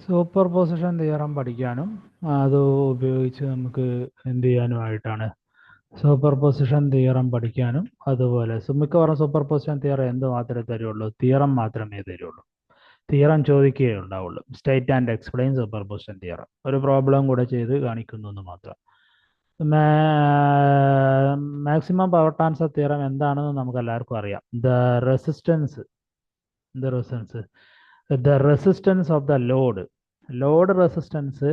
Super position theorem പഠിക്കാനും അത് ഉപയോഗിച്ച് നമുക്ക് എന്ത് ചെയ്യാനുമായിട്ടാണ് സൂപ്പർ പൊസിഷൻ തിയറം പഠിക്കാനും അതുപോലെ മിക്കവാറും സൂപ്പർ പൊസിഷൻ തിയറം എന്ത് മാത്രമേ തരുള്ളൂ, തിയറം മാത്രമേ തരുള്ളൂ. തിയറം ചോദിക്കുകയേ ഉണ്ടാവുള്ളൂ. State and explain super position theorem ഒരു പ്രോബ്ലം കൂടെ ചെയ്ത് കാണിക്കുന്നു എന്ന് മാത്രം. മാക്സിമം പവർ ട്രാൻസ്ഫർ തിയറം എന്താണെന്ന് നമുക്ക് എല്ലാവർക്കും അറിയാം. Resistance the resistance of the load resistance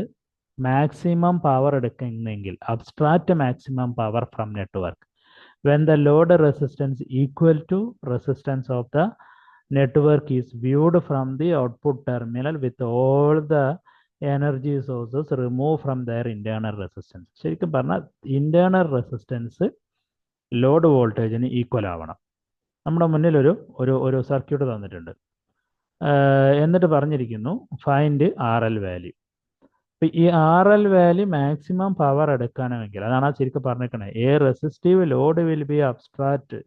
maximum power എടുക്കുന്നെങ്കിൽ abstract maximum power from network when the load resistance equal to resistance of the network is viewed from the output terminal with all the energy sources removed from their internal resistance. ശരിക്കും പറഞ്ഞാൽ internal resistance load വോൾട്ടേജിന് equal ആവണം. നമ്മുടെ മുന്നിൽ ഒരു circuit തന്നിട്ടുണ്ട്. എന്നിട്ട് പറഞ്ഞിരിക്കുന്നു ഫൈൻഡ് ആർ എൽ വാല്യൂ. ഈ R L value maximum power എടുക്കണമെങ്കിൽ, അതാണ് ശരിക്കും പറഞ്ഞിരിക്കണേ, a resistive load will be abstract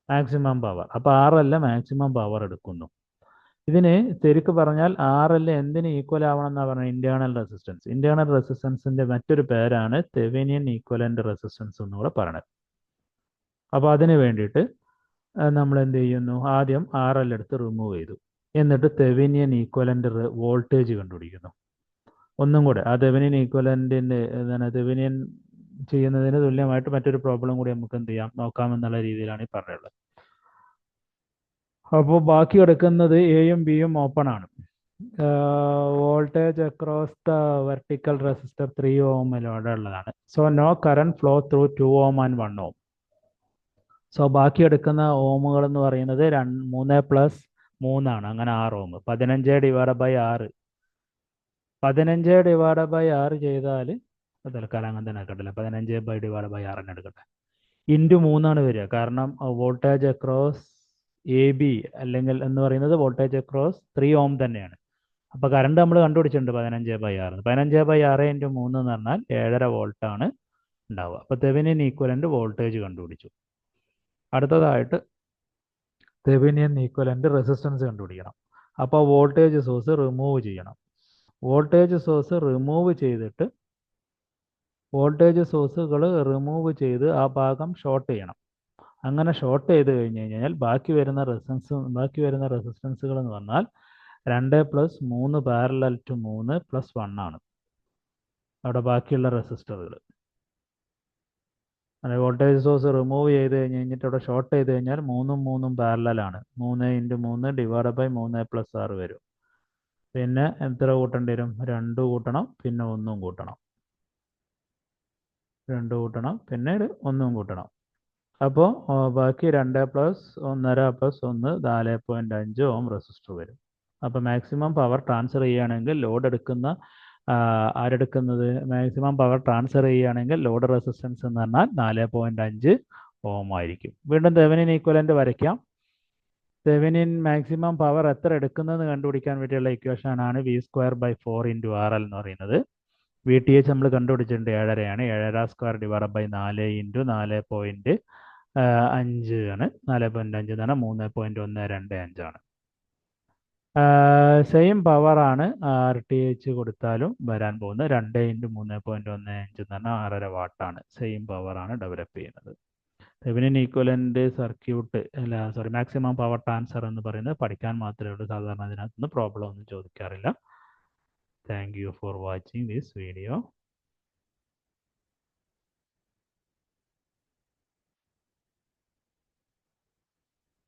maximum power. അപ്പോൾ ആർ എൽ മാക്സിമം പവർ എടുക്കുന്നു. ഇതിന് ശരിക്കും പറഞ്ഞാൽ ആർ എൽ എന്തിന് ഈക്വൽ ആവണം എന്നാണ് പറഞ്ഞത്? Internal resistance. ഇന്റേണൽ റെസിസ്റ്റൻസിന്റെ മറ്റൊരു പേരാണ് തെവെനിയൻ ഈക്വലന്റ് റെസിസ്റ്റൻസ് എന്നുകൂടെ പറയണത്. അപ്പോൾ അതിന് വേണ്ടിയിട്ട് നമ്മൾ എന്ത് ചെയ്യുന്നു? ആദ്യം ആർ എൽ എടുത്ത് റിമൂവ് ചെയ്തു, എന്നിട്ട് തെവെനിയൻ ഈക്വലന്റ് വോൾട്ടേജ് കണ്ടുപിടിക്കുന്നു. ഒന്നും കൂടെ ആ തെവെനിയൻ ഈക്വലന്റിന്റെ തെവെനിയൻ ചെയ്യുന്നതിന് തുല്യമായിട്ട് മറ്റൊരു പ്രോബ്ലം കൂടി നമുക്ക് എന്ത് ചെയ്യാം നോക്കാമെന്നുള്ള രീതിയിലാണ് ഈ പറഞ്ഞുള്ളത്. അപ്പോൾ ബാക്കി എടുക്കുന്നത് എയും ബിയും ഓപ്പൺ ആണ്. Voltage across the vertical resistor 3 ഓമിലൂടെ ഉള്ളതാണ്. So no current flow through 2 ohm and 1 ohm. സോ ബാക്കി എടുക്കുന്ന ഓമുകൾ എന്ന് പറയുന്നത് 3 + 3 ആണ്. അങ്ങനെ 6 ഓം. 15 ഡിവൈഡ് ബൈ 6. 15 ഡിവൈഡ് ബൈ 6 ചെയ്താൽ തൽക്കാലം അങ്ങനെ തന്നെ എടുക്കട്ടില്ല. 15 ഡിവൈഡ് ബൈ 6 തന്നെ എടുക്കട്ടെ. ഇൻറ്റു 3 വരിക. കാരണം വോൾട്ടേജ് അക്രോസ് എ ബി അല്ലെങ്കിൽ എന്ന് പറയുന്നത് വോൾട്ടേജ് അക്രോസ് 3 ഓം തന്നെയാണ്. അപ്പോൾ കറണ്ട് നമ്മൾ കണ്ടുപിടിച്ചിട്ടുണ്ട് 15/6. 15/6 × 3 എന്ന് പറഞ്ഞാൽ 7.5 വോൾട്ടാണ് ഉണ്ടാവുക. അപ്പോൾ തെവെനിയൻ ഈക്വലന്റ് വോൾട്ടേജ് കണ്ടുപിടിച്ചു. അടുത്തതായിട്ട് തെവെനിയൻ ഈക്വലന്റ് റെസിസ്റ്റൻസ് കണ്ടുപിടിക്കണം. അപ്പോൾ വോൾട്ടേജ് സോഴ്സ് റിമൂവ് ചെയ്യണം. വോൾട്ടേജ് സോഴ്സ് റിമൂവ് ചെയ്തിട്ട് വോൾട്ടേജ് സോഴ്സുകൾ റിമൂവ് ചെയ്ത് ആ ഭാഗം ഷോർട്ട് ചെയ്യണം. അങ്ങനെ ഷോർട്ട് ചെയ്ത് കഴിഞ്ഞ് കഴിഞ്ഞാൽ ബാക്കി വരുന്ന റെസിസ്റ്റൻസുകൾ എന്ന് പറഞ്ഞാൽ 2 + 3 പാരലൽ ടു 3 + 1 ആണ് അവിടെ ബാക്കിയുള്ള റെസിസ്റ്ററുകൾ. അങ്ങനെ വോൾട്ടേജ് സോഴ്സ് റിമൂവ് ചെയ്ത് കഴിഞ്ഞിട്ട് അവിടെ ഷോർട്ട് ചെയ്ത് കഴിഞ്ഞാൽ 3 ഉം 3 ഉം പാരലലാണ്. 3 × 3 ഡിവൈഡ് ബൈ 3 + 6 വരും. പിന്നെ എത്ര കൂട്ടേണ്ടി വരും? 2 കൂട്ടണം, പിന്നെ 1 കൂട്ടണം. 2 കൂട്ടണം, പിന്നീട് 1 കൂട്ടണം. അപ്പോൾ ബാക്കി 2 + 1.5 + 1 4.5 ഓം റെസിസ്റ്റർ വരും. അപ്പോൾ മാക്സിമം പവർ ട്രാൻസ്ഫർ ചെയ്യുകയാണെങ്കിൽ ആരെടുക്കുന്നത് മാക്സിമം പവർ ട്രാൻസ്ഫർ ചെയ്യുകയാണെങ്കിൽ ലോഡ് റെസിസ്റ്റൻസ് എന്ന് പറഞ്ഞാൽ 4.5 ഓം ആയിരിക്കും. വീണ്ടും തെവെനിൻ ഈക്വലന്റ് വരയ്ക്കാം. തെവെനിൻ മാക്സിമം പവർ എത്ര എടുക്കുന്നതെന്ന് കണ്ടുപിടിക്കാൻ വേണ്ടിയുള്ള ഇക്വേഷൻ ആണ് V²/4 × RL എന്ന് പറയുന്നത്. VTH നമ്മൾ കണ്ടുപിടിച്ചിട്ടുണ്ട് 7.5 ആണ്. 7.5² ഡിവൈഡ് ബൈ 4 × 4.5 ആണ്. 4.5 എന്ന് പറഞ്ഞാൽ 3.125 ആണ്. സെയിം പവർ ആണ് RTH കൊടുത്താലും വരാൻ പോകുന്നത്. 2 × 3.15 എന്ന് പറഞ്ഞാൽ 6.5 വാട്ടാണ്. സെയിം പവർ ആണ് ഡെവലപ്പ് ചെയ്യുന്നത്. Thevenin equivalent circuit maximum power transfer എന്ന് പറയുന്നത് പഠിക്കാൻ മാത്രമേ ഉള്ളൂ. സാധാരണ അതിനകത്തുനിന്ന് പ്രോബ്ലം ഒന്നും ചോദിക്കാറില്ല. Thank you for watching this video.